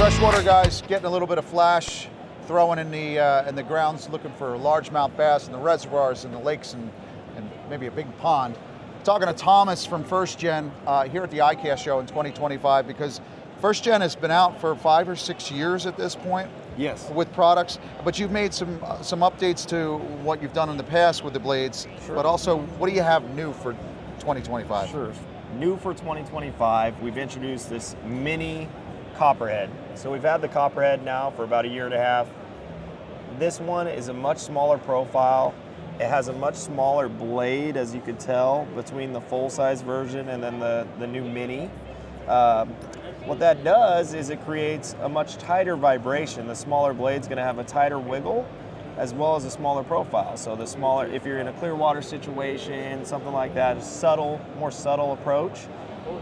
freshwater guys getting a little bit of flash, throwing in the grounds, looking for largemouth bass in the reservoirs and the lakes and maybe a big pond. Talking to Thomas from First Gen here at the ICAST show in 2025, because First Gen has been out for 5 or 6 years at this point. Yes. With products, but you've made some updates to what you've done in the past with the blades. Sure. But also, what do you have new for 2025? Sure. New for 2025, we've introduced this Mini Copperhead. So we've had the Copperhead now for about 1.5 years. This one is a much smaller profile. It has a much smaller blade, as you could tell, between the full-size version and then the new Mini. What that does is it creates a much tighter vibration. The smaller blade's gonna have a tighter wiggle as well as a smaller profile. So the smaller, if you're in a clear water situation, something like that, a subtle, more subtle approach.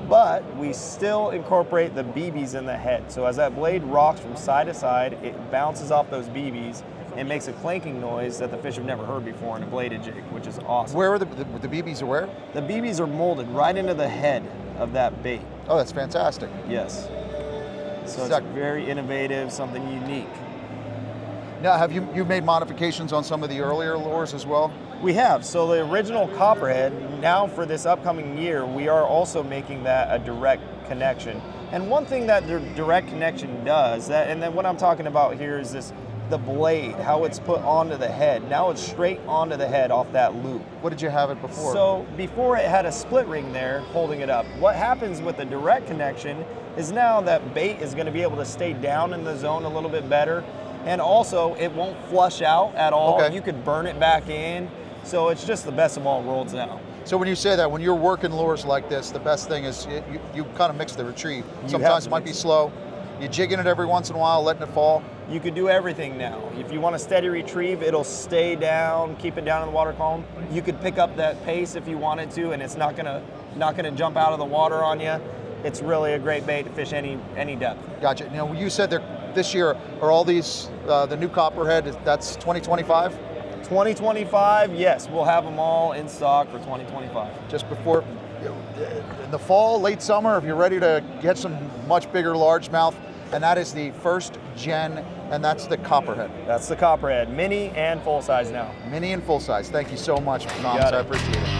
But we still incorporate the BBs in the head. So as that blade rocks from side to side, it bounces off those BBs and makes a clanking noise that the fish have never heard before in a bladed jig, which is awesome. Where are the BBs? Are where? The BBs are molded right into the head of that bait. Oh, that's fantastic. Yes. So it's very innovative, something unique. Now, have you made modifications on some of the earlier lures as well? We have. So the original Copperhead, now for this upcoming year, we are also making that a direct connection. And one thing that the direct connection does, and then what I'm talking about here is the blade, how it's put onto the head. Now it's straight onto the head off that loop. What did you have it before? So before it had a split ring there holding it up. What happens with the direct connection is now that bait is going to be able to stay down in the zone a little bit better, and also it won't flush out at all. Okay. You could burn it back in. So it's just the best of all worlds now. So when you say that, when you're working lures like this, the best thing is you kind of mix the retrieve. Sometimes it might be slow. You're jigging it every once in a while, letting it fall. You could do everything now. If you want a steady retrieve, it'll stay down, keep it down in the water column. You could pick up that pace if you wanted to, and it's not gonna jump out of the water on you. It's really a great bait to fish any depth. Gotcha. You know, you said this year are all these the new Copperhead. That's 2025. 2025, yes, we'll have them all in stock for 2025. Just before in the fall, late summer, if you're ready to get some much bigger largemouth, and that is the First Gen, and that's the Copperhead. That's the Copperhead, mini and full size now. Mini and full size. Thank you so much, Thomas. I appreciate it.